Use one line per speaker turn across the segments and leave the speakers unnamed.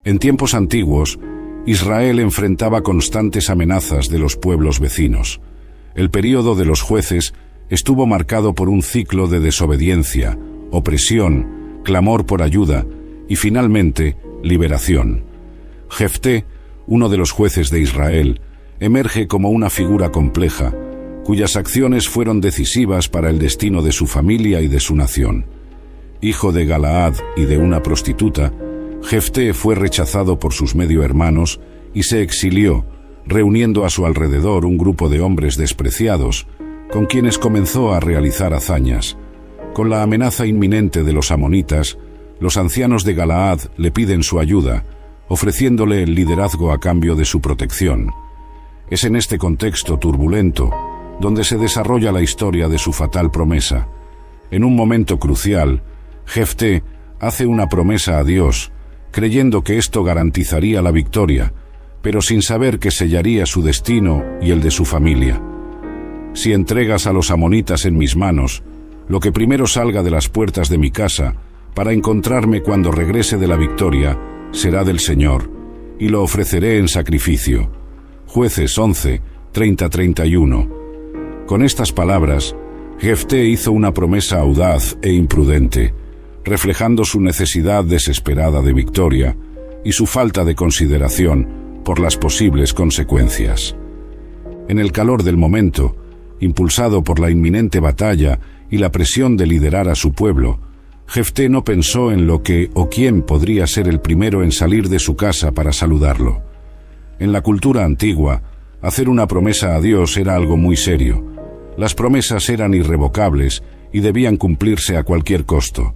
En tiempos antiguos, Israel enfrentaba constantes amenazas de los pueblos vecinos. El período de los jueces estuvo marcado por un ciclo de desobediencia, opresión, clamor por ayuda y finalmente liberación. Jefté, uno de los jueces de Israel, emerge como una figura compleja, cuyas acciones fueron decisivas para el destino de su familia y de su nación. Hijo de Galaad y de una prostituta, Jefté fue rechazado por sus medio hermanos y se exilió, reuniendo a su alrededor un grupo de hombres despreciados, con quienes comenzó a realizar hazañas. Con la amenaza inminente de los amonitas, los ancianos de Galaad le piden su ayuda, ofreciéndole el liderazgo a cambio de su protección. Es en este contexto turbulento donde se desarrolla la historia de su fatal promesa. En un momento crucial, Jefté hace una promesa a Dios, creyendo que esto garantizaría la victoria, pero sin saber que sellaría su destino y el de su familia. Si entregas a los amonitas en mis manos, lo que primero salga de las puertas de mi casa, para encontrarme cuando regrese de la victoria, será del Señor, y lo ofreceré en sacrificio. Jueces 11, 30-31. Con estas palabras, Jefté hizo una promesa audaz e imprudente, reflejando su necesidad desesperada de victoria y su falta de consideración por las posibles consecuencias. En el calor del momento, impulsado por la inminente batalla y la presión de liderar a su pueblo, Jefté no pensó en lo que o quién podría ser el primero en salir de su casa para saludarlo. En la cultura antigua, hacer una promesa a Dios era algo muy serio. Las promesas eran irrevocables y debían cumplirse a cualquier costo.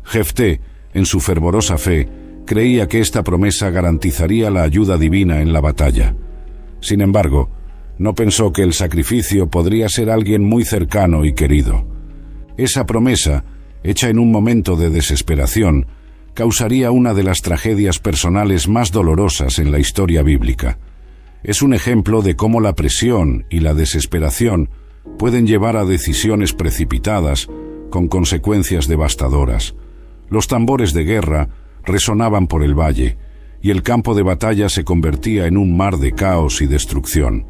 Jefté, en su fervorosa fe, creía que esta promesa garantizaría la ayuda divina en la batalla. Sin embargo, no pensó que el sacrificio podría ser alguien muy cercano y querido. Esa promesa, hecha en un momento de desesperación, causaría una de las tragedias personales más dolorosas en la historia bíblica. Es un ejemplo de cómo la presión y la desesperación pueden llevar a decisiones precipitadas con consecuencias devastadoras. Los tambores de guerra resonaban por el valle, y el campo de batalla se convertía en un mar de caos y destrucción.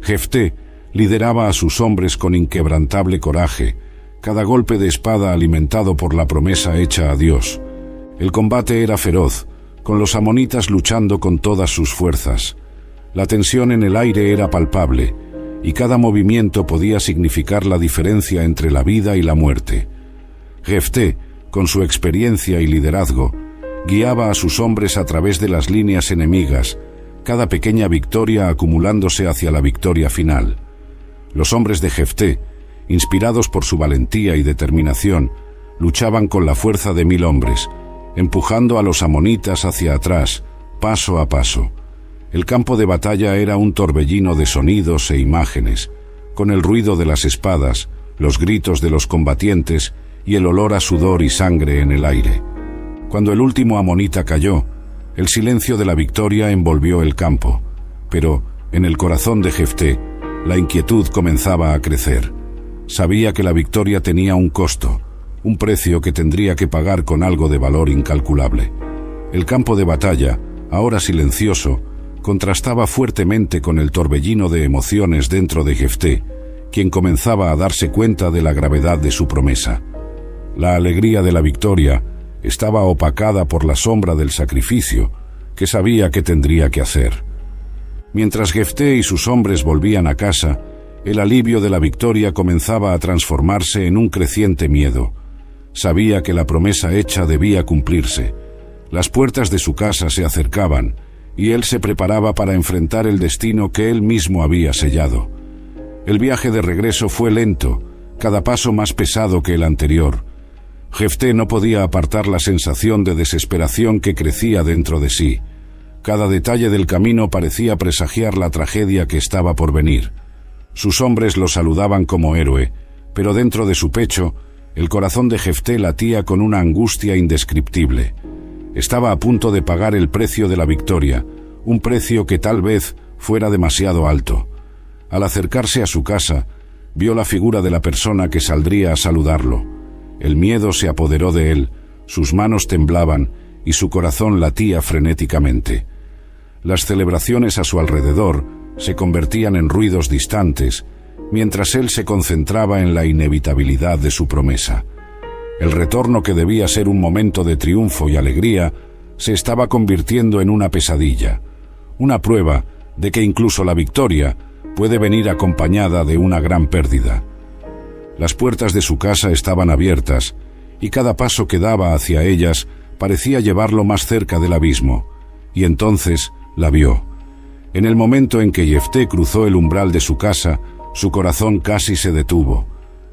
Jefté lideraba a sus hombres con inquebrantable coraje, cada golpe de espada alimentado por la promesa hecha a Dios. El combate era feroz, con los amonitas luchando con todas sus fuerzas. La tensión en el aire era palpable, y cada movimiento podía significar la diferencia entre la vida y la muerte. Jefté, con su experiencia y liderazgo, guiaba a sus hombres a través de las líneas enemigas, cada pequeña victoria acumulándose hacia la victoria final. Los hombres de Jefté, inspirados por su valentía y determinación, luchaban con la fuerza de 1000 hombres, empujando a los amonitas hacia atrás, paso a paso. El campo de batalla era un torbellino de sonidos e imágenes, con el ruido de las espadas, los gritos de los combatientes y el olor a sudor y sangre en el aire. Cuando el último amonita cayó, el silencio de la victoria envolvió el campo, pero en el corazón de Jefté, la inquietud comenzaba a crecer. Sabía que la victoria tenía un costo, un precio que tendría que pagar con algo de valor incalculable. El campo de batalla, ahora silencioso, contrastaba fuertemente con el torbellino de emociones dentro de Jefté, quien comenzaba a darse cuenta de la gravedad de su promesa. La alegría de la victoria estaba opacada por la sombra del sacrificio que sabía que tendría que hacer. Mientras Jefté y sus hombres volvían a casa, el alivio de la victoria comenzaba a transformarse en un creciente miedo. Sabía que la promesa hecha debía cumplirse. Las puertas de su casa se acercaban, y él se preparaba para enfrentar el destino que él mismo había sellado. El viaje de regreso fue lento, cada paso más pesado que el anterior. Jefté no podía apartar la sensación de desesperación que crecía dentro de sí. Cada detalle del camino parecía presagiar la tragedia que estaba por venir. Sus hombres lo saludaban como héroe, pero dentro de su pecho, el corazón de Jefté latía con una angustia indescriptible. Estaba a punto de pagar el precio de la victoria, un precio que tal vez fuera demasiado alto. Al acercarse a su casa, vio la figura de la persona que saldría a saludarlo. El miedo se apoderó de él, sus manos temblaban y su corazón latía frenéticamente. Las celebraciones a su alrededor se convertían en ruidos distantes, mientras él se concentraba en la inevitabilidad de su promesa. El retorno, que debía ser un momento de triunfo y alegría, se estaba convirtiendo en una pesadilla, una prueba de que incluso la victoria puede venir acompañada de una gran pérdida. Las puertas de su casa estaban abiertas, y cada paso que daba hacia ellas parecía llevarlo más cerca del abismo, y entonces la vio. En el momento en que Jefté cruzó el umbral de su casa, su corazón casi se detuvo.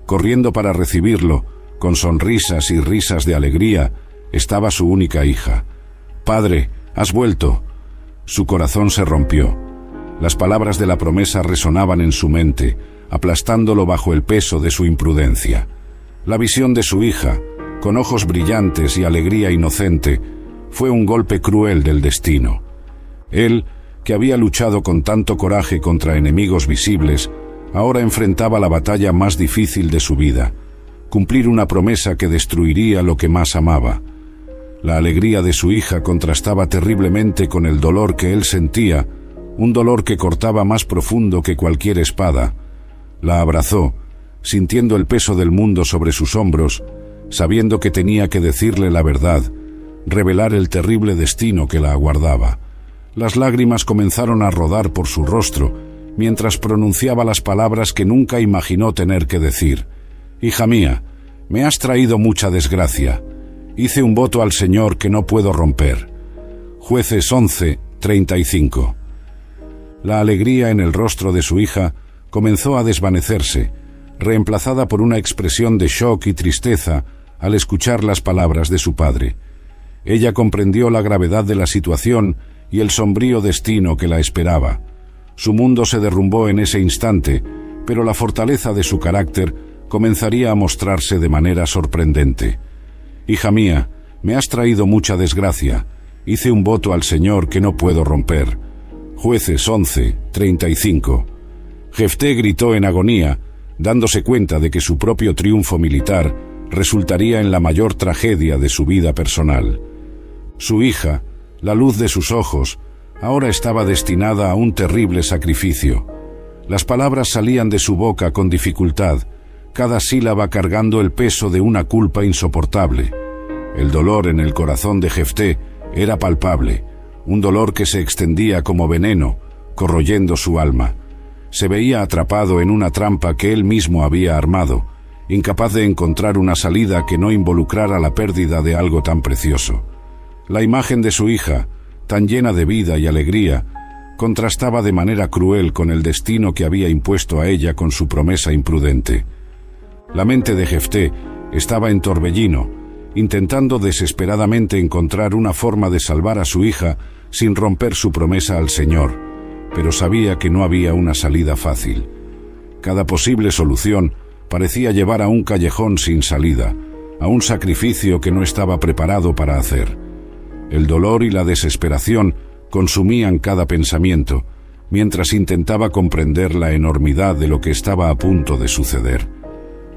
Corriendo para recibirlo, con sonrisas y risas de alegría, estaba su única hija. «Padre, has vuelto». Su corazón se rompió. Las palabras de la promesa resonaban en su mente, aplastándolo bajo el peso de su imprudencia. La visión de su hija, con ojos brillantes y alegría inocente, fue un golpe cruel del destino. Él, que había luchado con tanto coraje contra enemigos visibles, ahora enfrentaba la batalla más difícil de su vida: cumplir una promesa que destruiría lo que más amaba. La alegría de su hija contrastaba terriblemente con el dolor que él sentía, un dolor que cortaba más profundo que cualquier espada. La abrazó, sintiendo el peso del mundo sobre sus hombros, sabiendo que tenía que decirle la verdad, revelar el terrible destino que la aguardaba. Las lágrimas comenzaron a rodar por su rostro, mientras pronunciaba las palabras que nunca imaginó tener que decir. «Hija mía, me has traído mucha desgracia. Hice un voto al Señor que no puedo romper». Jueces 11:35. La alegría en el rostro de su hija comenzó a desvanecerse, reemplazada por una expresión de shock y tristeza al escuchar las palabras de su padre. Ella comprendió la gravedad de la situación y el sombrío destino que la esperaba. Su mundo se derrumbó en ese instante, pero la fortaleza de su carácter comenzaría a mostrarse de manera sorprendente. «Hija mía, me has traído mucha desgracia. Hice un voto al Señor que no puedo romper». Jueces 11:35. Jefté gritó en agonía, dándose cuenta de que su propio triunfo militar resultaría en la mayor tragedia de su vida personal. Su hija, la luz de sus ojos, ahora estaba destinada a un terrible sacrificio. Las palabras salían de su boca con dificultad, cada sílaba cargando el peso de una culpa insoportable. El dolor en el corazón de Jefté era palpable, un dolor que se extendía como veneno, corroyendo su alma. Se veía atrapado en una trampa que él mismo había armado, incapaz de encontrar una salida que no involucrara la pérdida de algo tan precioso. La imagen de su hija, tan llena de vida y alegría, contrastaba de manera cruel con el destino que había impuesto a ella con su promesa imprudente. La mente de Jefté estaba en torbellino, intentando desesperadamente encontrar una forma de salvar a su hija sin romper su promesa al Señor, pero sabía que no había una salida fácil. Cada posible solución parecía llevar a un callejón sin salida, a un sacrificio que no estaba preparado para hacer. El dolor y la desesperación consumían cada pensamiento, mientras intentaba comprender la enormidad de lo que estaba a punto de suceder.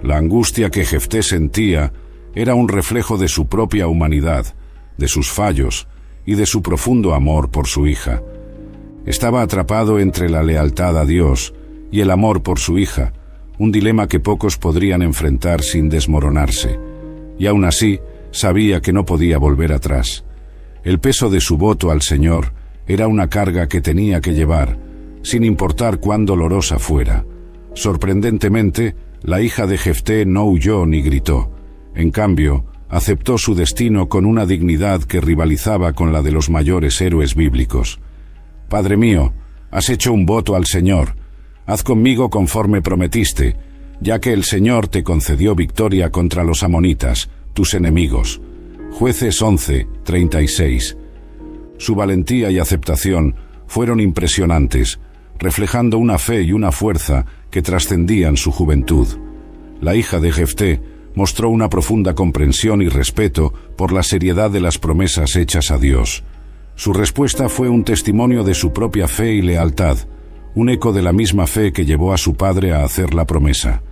La angustia que Jefté sentía era un reflejo de su propia humanidad, de sus fallos y de su profundo amor por su hija. Estaba atrapado entre la lealtad a Dios y el amor por su hija, un dilema que pocos podrían enfrentar sin desmoronarse. Y aún así, sabía que no podía volver atrás. El peso de su voto al Señor era una carga que tenía que llevar, sin importar cuán dolorosa fuera. Sorprendentemente, la hija de Jefté no huyó ni gritó. En cambio, aceptó su destino con una dignidad que rivalizaba con la de los mayores héroes bíblicos. «Padre mío, has hecho un voto al Señor. Haz conmigo conforme prometiste, ya que el Señor te concedió victoria contra los amonitas, tus enemigos». Jueces 11:36. Su valentía y aceptación fueron impresionantes, reflejando una fe y una fuerza que trascendían su juventud. La hija de Jefté mostró una profunda comprensión y respeto por la seriedad de las promesas hechas a Dios. Su respuesta fue un testimonio de su propia fe y lealtad, un eco de la misma fe que llevó a su padre a hacer la promesa.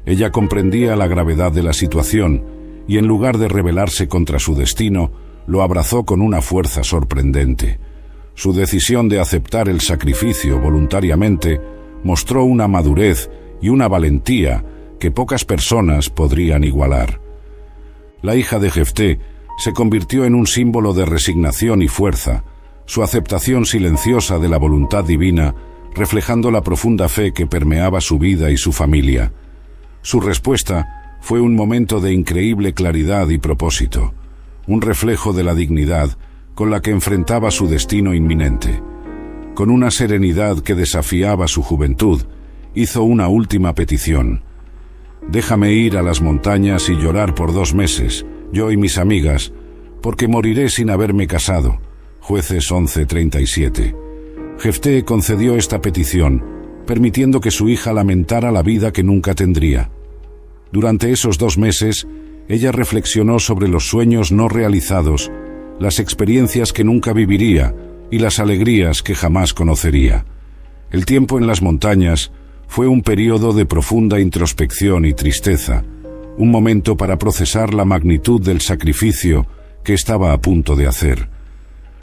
Ella comprendía la gravedad de la situación y, en lugar de rebelarse contra su destino, lo abrazó con una fuerza sorprendente. Su decisión de aceptar el sacrificio voluntariamente mostró una madurez y una valentía que pocas personas podrían igualar. La hija de Jefté se convirtió en un símbolo de resignación y fuerza, su aceptación silenciosa de la voluntad divina, reflejando la profunda fe que permeaba su vida y su familia. Su respuesta fue un momento de increíble claridad y propósito, un reflejo de la dignidad con la que enfrentaba su destino inminente. Con una serenidad que desafiaba su juventud, hizo una última petición: «Déjame ir a las montañas y llorar por 2 meses, yo y mis amigas, porque moriré sin haberme casado». Jueces 11:37. Jefté concedió esta petición, permitiendo que su hija lamentara la vida que nunca tendría. Durante esos 2 meses, ella reflexionó sobre los sueños no realizados, las experiencias que nunca viviría y las alegrías que jamás conocería. El tiempo en las montañas fue un período de profunda introspección y tristeza, un momento para procesar la magnitud del sacrificio que estaba a punto de hacer.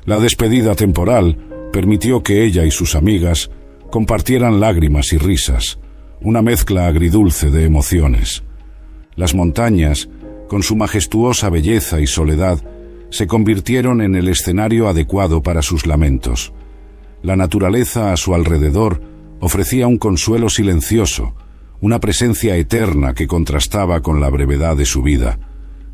La despedida temporal permitió que ella y sus amigas compartieran lágrimas y risas, una mezcla agridulce de emociones. Las montañas, con su majestuosa belleza y soledad, se convirtieron en el escenario adecuado para sus lamentos. La naturaleza a su alrededor ofrecía un consuelo silencioso, una presencia eterna que contrastaba con la brevedad de su vida.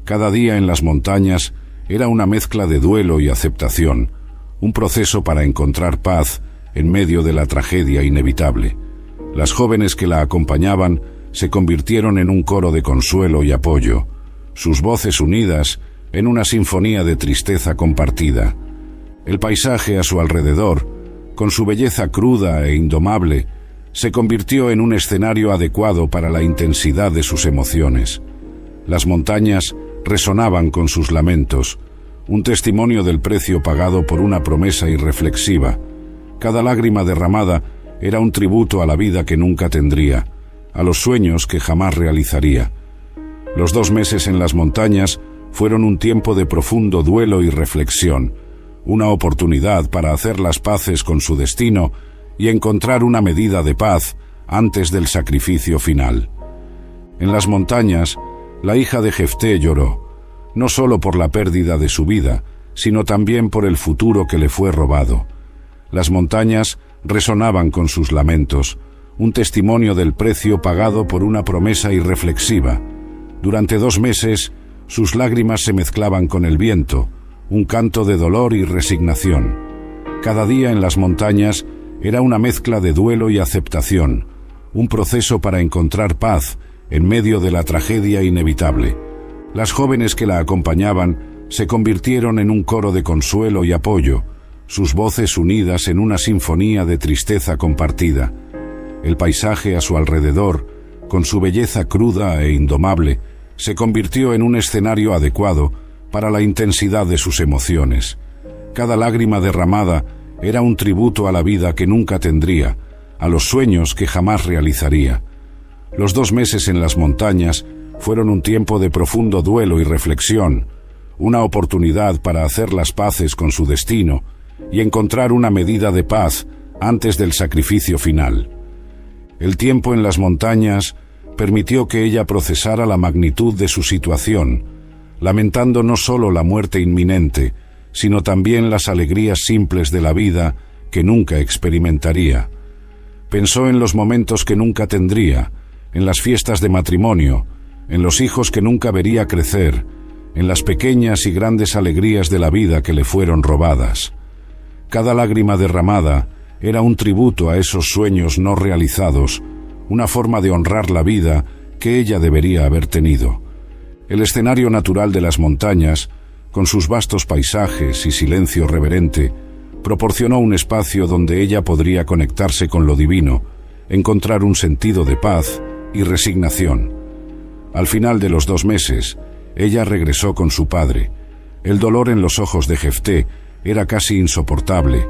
Cada día en las montañas era una mezcla de duelo y aceptación, un proceso para encontrar paz en medio de la tragedia inevitable. Las jóvenes que la acompañaban se convirtieron en un coro de consuelo y apoyo, sus voces unidas en una sinfonía de tristeza compartida. El paisaje a su alrededor, con su belleza cruda e indomable, se convirtió en un escenario adecuado para la intensidad de sus emociones. Las montañas resonaban con sus lamentos, un testimonio del precio pagado por una promesa irreflexiva. Cada lágrima derramada era un tributo a la vida que nunca tendría, a los sueños que jamás realizaría. Los 2 meses en las montañas fueron un tiempo de profundo duelo y reflexión, una oportunidad para hacer las paces con su destino y encontrar una medida de paz antes del sacrificio final. En las montañas, la hija de Jefté lloró, no solo por la pérdida de su vida, sino también por el futuro que le fue robado. Las montañas resonaban con sus lamentos, un testimonio del precio pagado por una promesa irreflexiva. Durante 2 meses, sus lágrimas se mezclaban con el viento, un canto de dolor y resignación. Cada día en las montañas era una mezcla de duelo y aceptación, un proceso para encontrar paz en medio de la tragedia inevitable. Las jóvenes que la acompañaban se convirtieron en un coro de consuelo y apoyo, sus voces unidas en una sinfonía de tristeza compartida. El paisaje a su alrededor, con su belleza cruda e indomable, se convirtió en un escenario adecuado para la intensidad de sus emociones. Cada lágrima derramada era un tributo a la vida que nunca tendría, a los sueños que jamás realizaría. Los 2 meses en las montañas fueron un tiempo de profundo duelo y reflexión, una oportunidad para hacer las paces con su destino y encontrar una medida de paz antes del sacrificio final. El tiempo en las montañas permitió que ella procesara la magnitud de su situación, lamentando no solo la muerte inminente, sino también las alegrías simples de la vida que nunca experimentaría. Pensó en los momentos que nunca tendría, en las fiestas de matrimonio, en los hijos que nunca vería crecer, en las pequeñas y grandes alegrías de la vida que le fueron robadas. Cada lágrima derramada era un tributo a esos sueños no realizados, una forma de honrar la vida que ella debería haber tenido. El escenario natural de las montañas, con sus vastos paisajes y silencio reverente, proporcionó un espacio donde ella podría conectarse con lo divino, encontrar un sentido de paz y resignación. Al final de los 2 meses, ella regresó con su padre. El dolor en los ojos de Jefté era casi insoportable,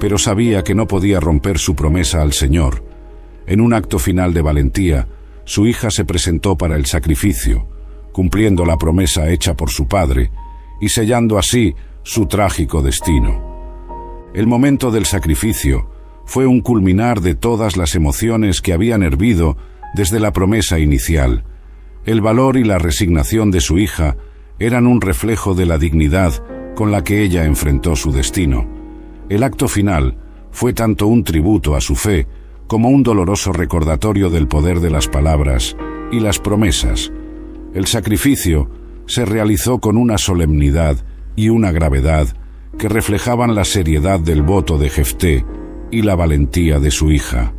pero sabía que no podía romper su promesa al Señor. En un acto final de valentía, su hija se presentó para el sacrificio, cumpliendo la promesa hecha por su padre, y sellando así su trágico destino. El momento del sacrificio fue un culminar de todas las emociones que habían hervido desde la promesa inicial. El valor y la resignación de su hija eran un reflejo de la dignidad con la que ella enfrentó su destino. El acto final fue tanto un tributo a su fe como un doloroso recordatorio del poder de las palabras y las promesas. El sacrificio se realizó con una solemnidad y una gravedad que reflejaban la seriedad del voto de Jefté y la valentía de su hija.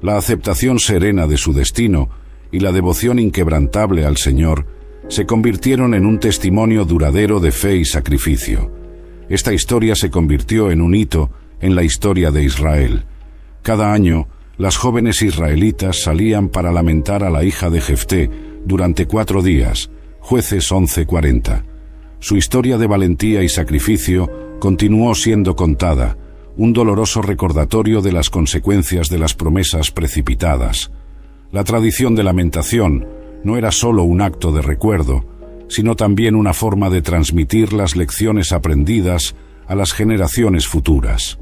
La aceptación serena de su destino y la devoción inquebrantable al Señor se convirtieron en un testimonio duradero de fe y sacrificio. Esta historia se convirtió en un hito en la historia de Israel. Cada año, las jóvenes israelitas salían para lamentar a la hija de Jefté durante 4 días, Jueces 11:40. Su historia de valentía y sacrificio continuó siendo contada, un doloroso recordatorio de las consecuencias de las promesas precipitadas. La tradición de lamentación no era solo un acto de recuerdo, sino también una forma de transmitir las lecciones aprendidas a las generaciones futuras.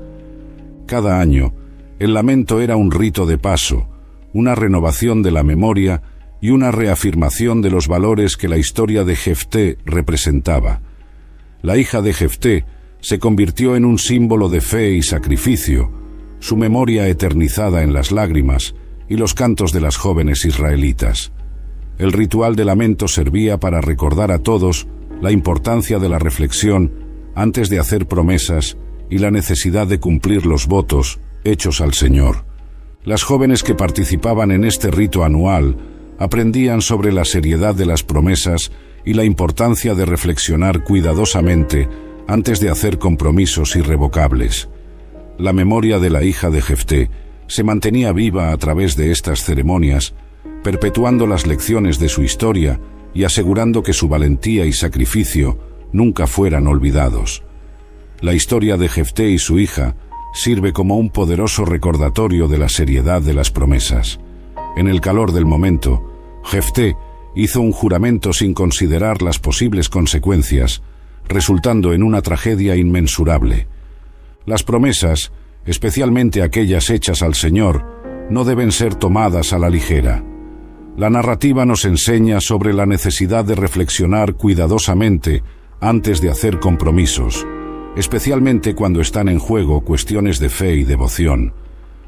Cada año, el lamento era un rito de paso, una renovación de la memoria y una reafirmación de los valores que la historia de Jefté representaba. La hija de Jefté se convirtió en un símbolo de fe y sacrificio, su memoria eternizada en las lágrimas y los cantos de las jóvenes israelitas. El ritual de lamento servía para recordar a todos la importancia de la reflexión antes de hacer promesas y la necesidad de cumplir los votos hechos al Señor. Las jóvenes que participaban en este rito anual aprendían sobre la seriedad de las promesas y la importancia de reflexionar cuidadosamente antes de hacer compromisos irrevocables. La memoria de la hija de Jefté se mantenía viva a través de estas ceremonias, perpetuando las lecciones de su historia y asegurando que su valentía y sacrificio nunca fueran olvidados. La historia de Jefté y su hija sirve como un poderoso recordatorio de la seriedad de las promesas. En el calor del momento, Jefté hizo un juramento sin considerar las posibles consecuencias, resultando en una tragedia inmensurable. Las promesas, especialmente aquellas hechas al Señor, no deben ser tomadas a la ligera. La narrativa nos enseña sobre la necesidad de reflexionar cuidadosamente antes de hacer compromisos, especialmente cuando están en juego cuestiones de fe y devoción.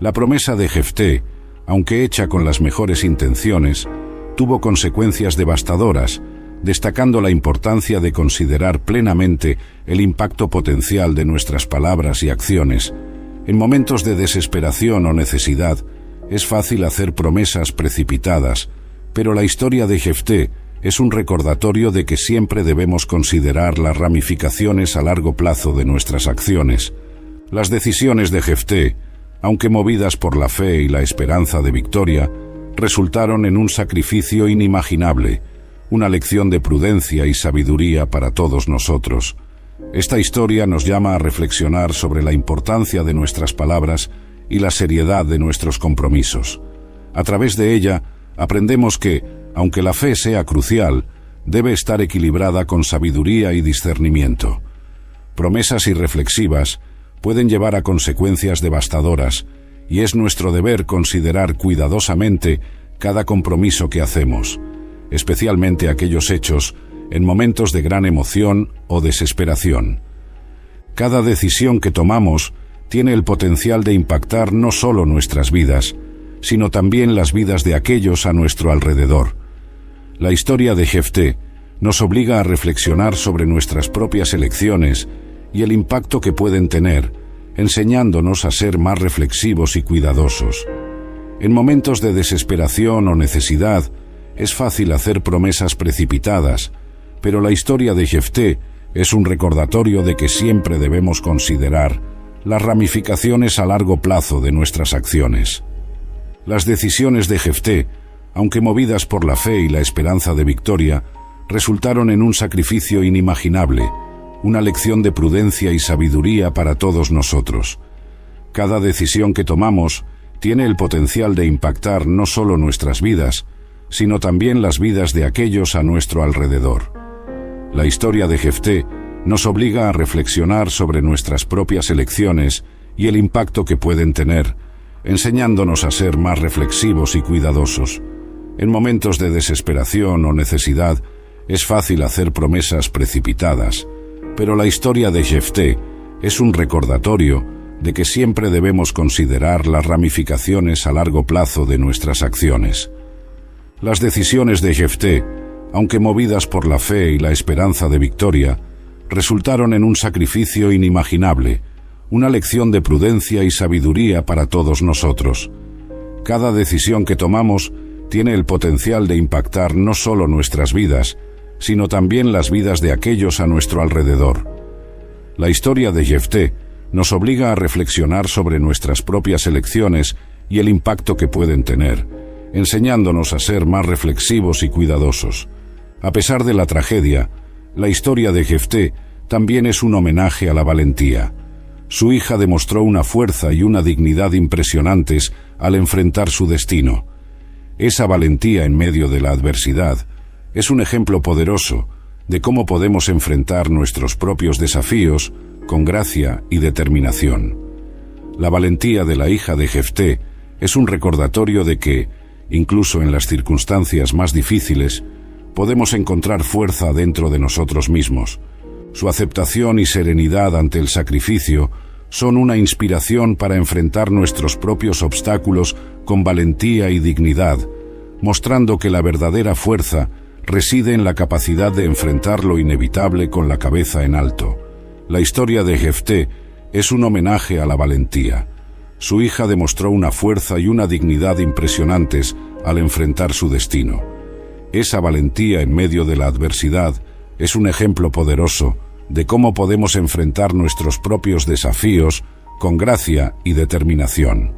La promesa de Jefté, aunque hecha con las mejores intenciones, tuvo consecuencias devastadoras, destacando la importancia de considerar plenamente el impacto potencial de nuestras palabras y acciones. En momentos de desesperación o necesidad, es fácil hacer promesas precipitadas, pero la historia de Jefté es un recordatorio de que siempre debemos considerar las ramificaciones a largo plazo de nuestras acciones. Las decisiones de Jefté, aunque movidas por la fe y la esperanza de victoria, resultaron en un sacrificio inimaginable, una lección de prudencia y sabiduría para todos nosotros. Esta historia nos llama a reflexionar sobre la importancia de nuestras palabras y la seriedad de nuestros compromisos. A través de ella, aprendemos que, aunque la fe sea crucial, debe estar equilibrada con sabiduría y discernimiento. Promesas irreflexivas pueden llevar a consecuencias devastadoras, y es nuestro deber considerar cuidadosamente cada compromiso que hacemos, especialmente aquellos hechos en momentos de gran emoción o desesperación. Cada decisión que tomamos tiene el potencial de impactar no solo nuestras vidas, sino también las vidas de aquellos a nuestro alrededor. La historia de Jefté nos obliga a reflexionar sobre nuestras propias elecciones y el impacto que pueden tener, enseñándonos a ser más reflexivos y cuidadosos. En momentos de desesperación o necesidad, es fácil hacer promesas precipitadas, pero la historia de Jefté es un recordatorio de que siempre debemos considerar las ramificaciones a largo plazo de nuestras acciones. Las decisiones de Jefté, aunque movidas por la fe y la esperanza de victoria, resultaron en un sacrificio inimaginable, una lección de prudencia y sabiduría para todos nosotros. Cada decisión que tomamos tiene el potencial de impactar no solo nuestras vidas, sino también las vidas de aquellos a nuestro alrededor. La historia de Jefté nos obliga a reflexionar sobre nuestras propias elecciones y el impacto que pueden tener, enseñándonos a ser más reflexivos y cuidadosos. En momentos de desesperación o necesidad, es fácil hacer promesas precipitadas, pero la historia de Jefté es un recordatorio de que siempre debemos considerar las ramificaciones a largo plazo de nuestras acciones. Las decisiones de Jefté, aunque movidas por la fe y la esperanza de victoria, resultaron en un sacrificio inimaginable, una lección de prudencia y sabiduría para todos nosotros. Cada decisión que tomamos tiene el potencial de impactar no solo nuestras vidas, sino también las vidas de aquellos a nuestro alrededor. La historia de Jefté nos obliga a reflexionar sobre nuestras propias elecciones y el impacto que pueden tener, enseñándonos a ser más reflexivos y cuidadosos. A pesar de la tragedia, la historia de Jefté también es un homenaje a la valentía. Su hija demostró una fuerza y una dignidad impresionantes al enfrentar su destino. Esa valentía en medio de la adversidad es un ejemplo poderoso de cómo podemos enfrentar nuestros propios desafíos con gracia y determinación. La valentía de la hija de Jefté es un recordatorio de que, incluso en las circunstancias más difíciles, podemos encontrar fuerza dentro de nosotros mismos. Su aceptación y serenidad ante el sacrificio son una inspiración para enfrentar nuestros propios obstáculos con valentía y dignidad, mostrando que la verdadera fuerza reside en la capacidad de enfrentar lo inevitable con la cabeza en alto. La historia de Jefté es un homenaje a la valentía. Su hija demostró una fuerza y una dignidad impresionantes al enfrentar su destino. Esa valentía en medio de la adversidad es un ejemplo poderoso de cómo podemos enfrentar nuestros propios desafíos con gracia y determinación.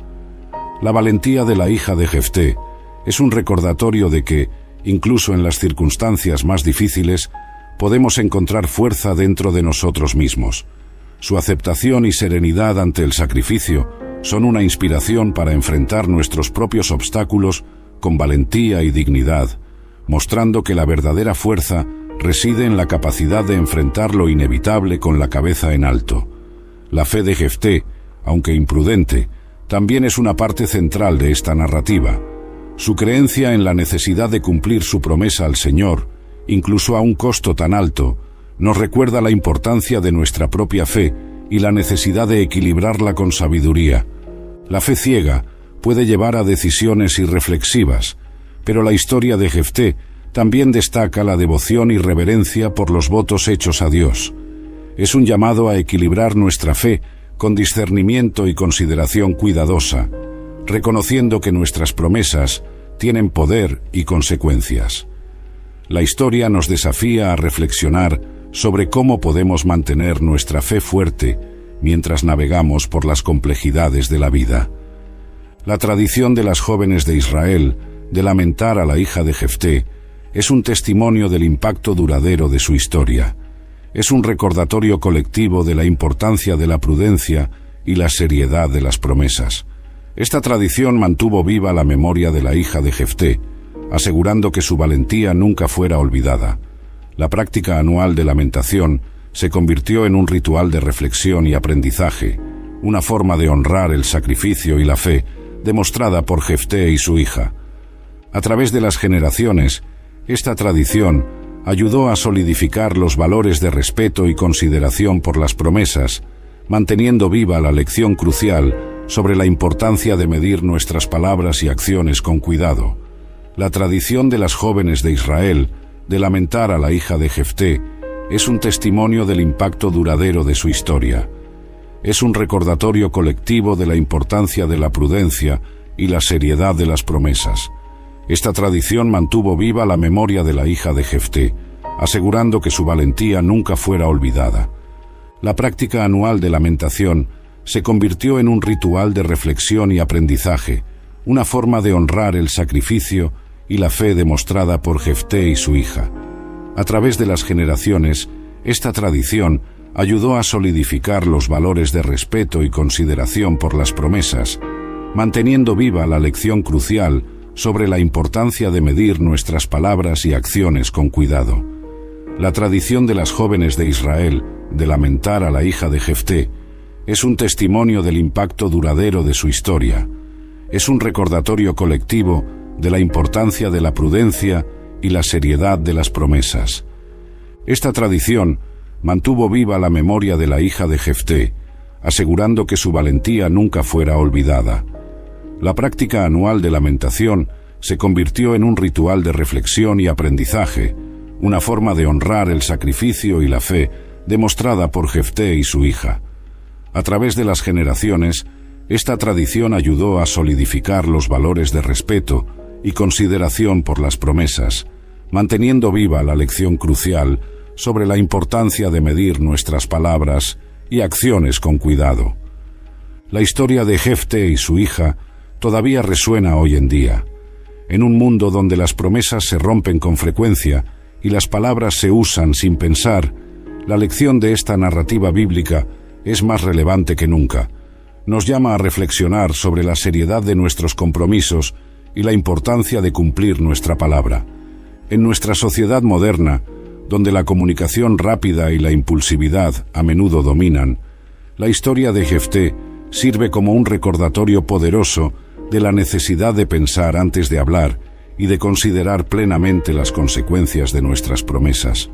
La valentía de la hija de Jefté es un recordatorio de que, incluso en las circunstancias más difíciles, podemos encontrar fuerza dentro de nosotros mismos. Su aceptación y serenidad ante el sacrificio son una inspiración para enfrentar nuestros propios obstáculos con valentía y dignidad, mostrando que la verdadera fuerza reside en la capacidad de enfrentar lo inevitable con la cabeza en alto. La fe de Jefté, aunque imprudente, también es una parte central de esta narrativa. Su creencia en la necesidad de cumplir su promesa al Señor, incluso a un costo tan alto, nos recuerda la importancia de nuestra propia fe y la necesidad de equilibrarla con sabiduría. La fe ciega puede llevar a decisiones irreflexivas, pero la historia de Jefté también destaca la devoción y reverencia por los votos hechos a Dios. Es un llamado a equilibrar nuestra fe con discernimiento y consideración cuidadosa, reconociendo que nuestras promesas tienen poder y consecuencias. La historia nos desafía a reflexionar sobre cómo podemos mantener nuestra fe fuerte mientras navegamos por las complejidades de la vida. La tradición de las jóvenes de Israel de lamentar a la hija de Jefté es un testimonio del impacto duradero de su historia. Es un recordatorio colectivo de la importancia de la prudencia y la seriedad de las promesas. Esta tradición mantuvo viva la memoria de la hija de Jefté, asegurando que su valentía nunca fuera olvidada. La práctica anual de lamentación se convirtió en un ritual de reflexión y aprendizaje, una forma de honrar el sacrificio y la fe demostrada por Jefté y su hija. A través de las generaciones, esta tradición ayudó a solidificar los valores de respeto y consideración por las promesas, manteniendo viva la lección crucial sobre la importancia de medir nuestras palabras y acciones con cuidado. La tradición de las jóvenes de Israel de lamentar a la hija de Jefté es un testimonio del impacto duradero de su historia. Es un recordatorio colectivo de la importancia de la prudencia y la seriedad de las promesas. Esta tradición mantuvo viva la memoria de la hija de Jefté, asegurando que su valentía nunca fuera olvidada. La práctica anual de lamentación se convirtió en un ritual de reflexión y aprendizaje, una forma de honrar el sacrificio y la fe demostrada por Jefté y su hija. A través de las generaciones, esta tradición ayudó a solidificar los valores de respeto y consideración por las promesas, manteniendo viva la lección crucial sobre la importancia de medir nuestras palabras y acciones con cuidado. La tradición de las jóvenes de Israel de lamentar a la hija de Jefté es un testimonio del impacto duradero de su historia. Es un recordatorio colectivo de la importancia de la prudencia y la seriedad de las promesas. Esta tradición mantuvo viva la memoria de la hija de Jefté, asegurando que su valentía nunca fuera olvidada. La práctica anual de lamentación se convirtió en un ritual de reflexión y aprendizaje, una forma de honrar el sacrificio y la fe demostrada por Jefté y su hija. A través de las generaciones, esta tradición ayudó a solidificar los valores de respeto y consideración por las promesas, manteniendo viva la lección crucial sobre la importancia de medir nuestras palabras y acciones con cuidado. La historia de Jefté y su hija todavía resuena hoy en día. En un mundo donde las promesas se rompen con frecuencia y las palabras se usan sin pensar, la lección de esta narrativa bíblica es más relevante que nunca. Nos llama a reflexionar sobre la seriedad de nuestros compromisos y la importancia de cumplir nuestra palabra. En nuestra sociedad moderna, donde la comunicación rápida y la impulsividad a menudo dominan, la historia de Jefté sirve como un recordatorio poderoso de la necesidad de pensar antes de hablar y de considerar plenamente las consecuencias de nuestras promesas.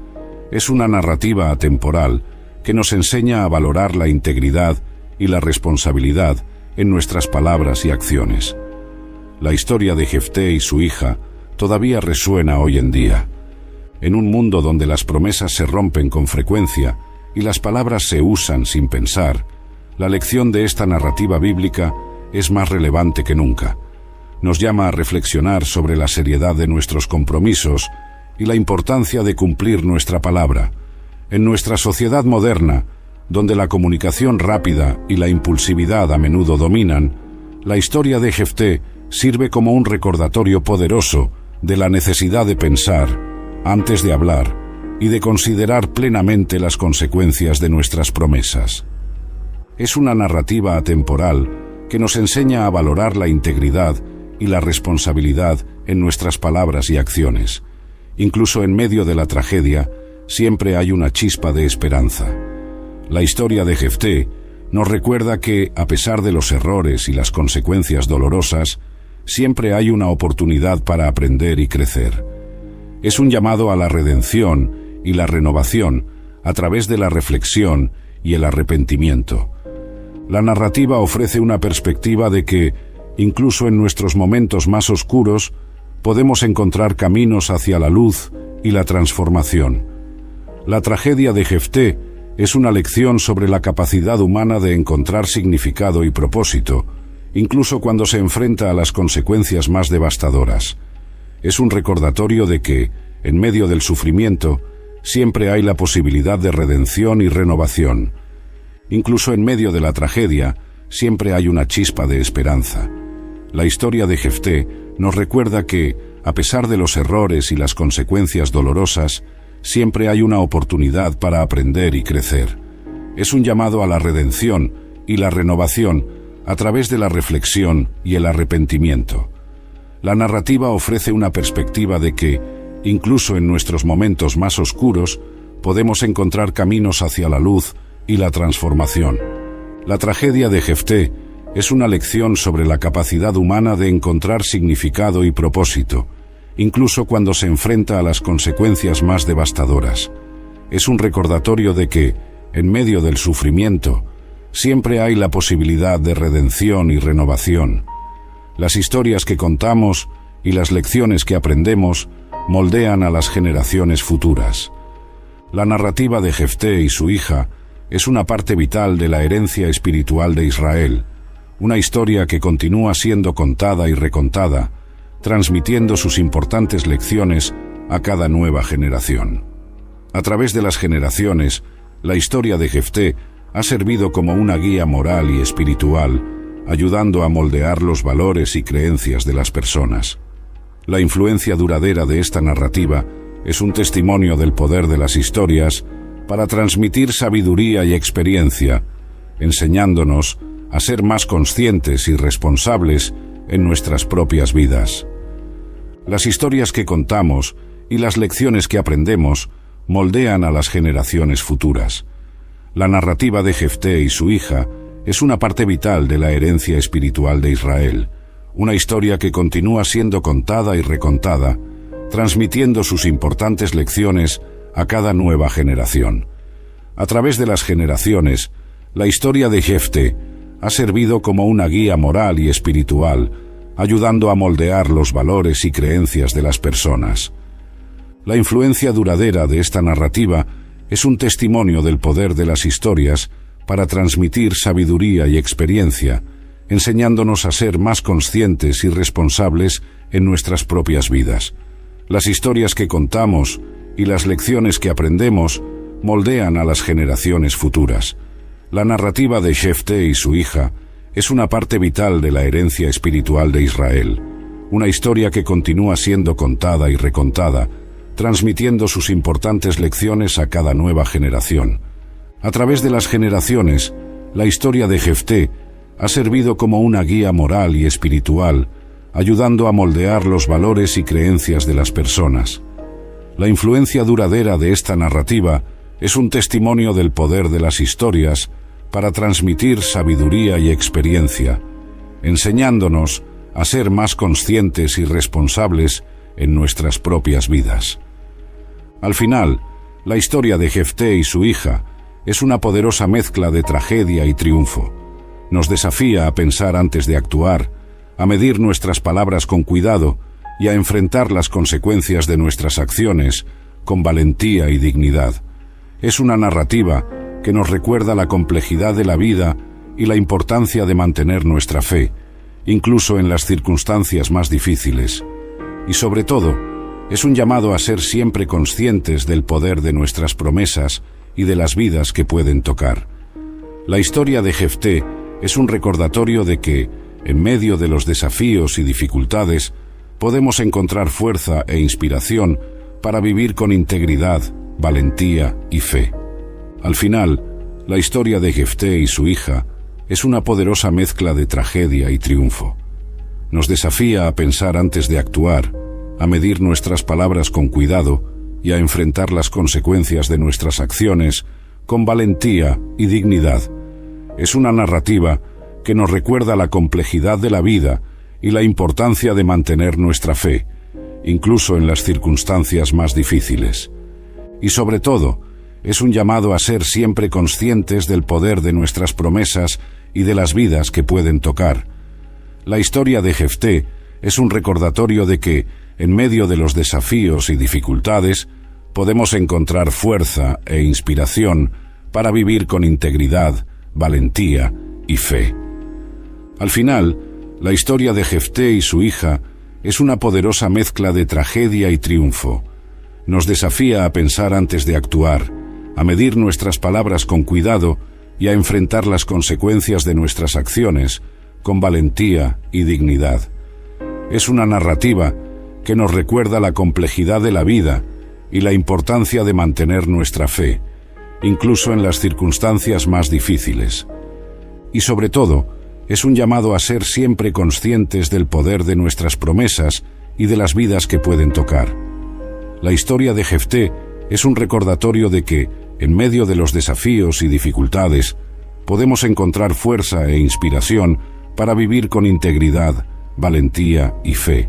Es una narrativa atemporal que nos enseña a valorar la integridad y la responsabilidad en nuestras palabras y acciones. La historia de Jefté y su hija todavía resuena hoy en día. En un mundo donde las promesas se rompen con frecuencia y las palabras se usan sin pensar, la lección de esta narrativa bíblica es más relevante que nunca. Nos llama a reflexionar sobre la seriedad de nuestros compromisos y la importancia de cumplir nuestra palabra. En nuestra sociedad moderna, donde la comunicación rápida y la impulsividad a menudo dominan, la historia de Jefté sirve como un recordatorio poderoso de la necesidad de pensar antes de hablar y de considerar plenamente las consecuencias de nuestras promesas. Es una narrativa atemporal que nos enseña a valorar la integridad y la responsabilidad en nuestras palabras y acciones. Incluso en medio de la tragedia, siempre hay una chispa de esperanza. La historia de Jefté nos recuerda que, a pesar de los errores y las consecuencias dolorosas, siempre hay una oportunidad para aprender y crecer. Es un llamado a la redención y la renovación a través de la reflexión y el arrepentimiento. La narrativa ofrece una perspectiva de que, incluso en nuestros momentos más oscuros, podemos encontrar caminos hacia la luz y la transformación. La tragedia de Jefté es una lección sobre la capacidad humana de encontrar significado y propósito, incluso cuando se enfrenta a las consecuencias más devastadoras. Es un recordatorio de que, en medio del sufrimiento, siempre hay la posibilidad de redención y renovación. Incluso en medio de la tragedia, siempre hay una chispa de esperanza. La historia de Jefté nos recuerda que, a pesar de los errores y las consecuencias dolorosas, siempre hay una oportunidad para aprender y crecer. Es un llamado a la redención y la renovación a través de la reflexión y el arrepentimiento. La narrativa ofrece una perspectiva de que, incluso en nuestros momentos más oscuros, podemos encontrar caminos hacia la luz y la transformación. La tragedia de Jefté es una lección sobre la capacidad humana de encontrar significado y propósito, incluso cuando se enfrenta a las consecuencias más devastadoras. Es un recordatorio de que, en medio del sufrimiento, siempre hay la posibilidad de redención y renovación. Las historias que contamos y las lecciones que aprendemos moldean a las generaciones futuras. La narrativa de Jefté y su hija es una parte vital de la herencia espiritual de Israel, una historia que continúa siendo contada y recontada, transmitiendo sus importantes lecciones a cada nueva generación. A través de las generaciones, la historia de Jefté ha servido como una guía moral y espiritual, ayudando a moldear los valores y creencias de las personas. La influencia duradera de esta narrativa es un testimonio del poder de las historias para transmitir sabiduría y experiencia, enseñándonos a ser más conscientes y responsables en nuestras propias vidas. Las historias que contamos y las lecciones que aprendemos moldean a las generaciones futuras. La narrativa de Jefté y su hija es una parte vital de la herencia espiritual de Israel, una historia que continúa siendo contada y recontada, transmitiendo sus importantes lecciones a cada nueva generación. A través de las generaciones, la historia de Jefté ha servido como una guía moral y espiritual, ayudando a moldear los valores y creencias de las personas. La influencia duradera de esta narrativa es un testimonio del poder de las historias para transmitir sabiduría y experiencia, enseñándonos a ser más conscientes y responsables en nuestras propias vidas. Las historias que contamos y las lecciones que aprendemos moldean a las generaciones futuras. La narrativa de Jefté y su hija es una parte vital de la herencia espiritual de Israel, una historia que continúa siendo contada y recontada, transmitiendo sus importantes lecciones a cada nueva generación. A través de las generaciones, la historia de Jefté ha servido como una guía moral y espiritual, ayudando a moldear los valores y creencias de las personas. La influencia duradera de esta narrativa es un testimonio del poder de las historias para transmitir sabiduría y experiencia, enseñándonos a ser más conscientes y responsables en nuestras propias vidas. Al final, la historia de Jefté y su hija es una poderosa mezcla de tragedia y triunfo. Nos desafía a pensar antes de actuar, a medir nuestras palabras con cuidado y a enfrentar las consecuencias de nuestras acciones con valentía y dignidad. Es una narrativa que nos recuerda la complejidad de la vida y la importancia de mantener nuestra fe, incluso en las circunstancias más difíciles. Y sobre todo, es un llamado a ser siempre conscientes del poder de nuestras promesas y de las vidas que pueden tocar. La historia de Jefté es un recordatorio de que, en medio de los desafíos y dificultades, podemos encontrar fuerza e inspiración para vivir con integridad, valentía y fe. Al final, la historia de Jefté y su hija es una poderosa mezcla de tragedia y triunfo. Nos desafía a pensar antes de actuar, a medir nuestras palabras con cuidado y a enfrentar las consecuencias de nuestras acciones con valentía y dignidad. Es una narrativa que nos recuerda la complejidad de la vida y la importancia de mantener nuestra fe, incluso en las circunstancias más difíciles. Y sobre todo, es un llamado a ser siempre conscientes del poder de nuestras promesas y de las vidas que pueden tocar. La historia de Jefté es un recordatorio de que, en medio de los desafíos y dificultades, podemos encontrar fuerza e inspiración para vivir con integridad, valentía y fe. Al final, la historia de Jefté y su hija es una poderosa mezcla de tragedia y triunfo. Nos desafía a pensar antes de actuar, a medir nuestras palabras con cuidado y a enfrentar las consecuencias de nuestras acciones con valentía y dignidad. Es una narrativa que nos recuerda la complejidad de la vida y la importancia de mantener nuestra fe, incluso en las circunstancias más difíciles. Y sobre todo, es un llamado a ser siempre conscientes del poder de nuestras promesas y de las vidas que pueden tocar. La historia de Jefté es un recordatorio de que, en medio de los desafíos y dificultades, podemos encontrar fuerza e inspiración para vivir con integridad, valentía y fe.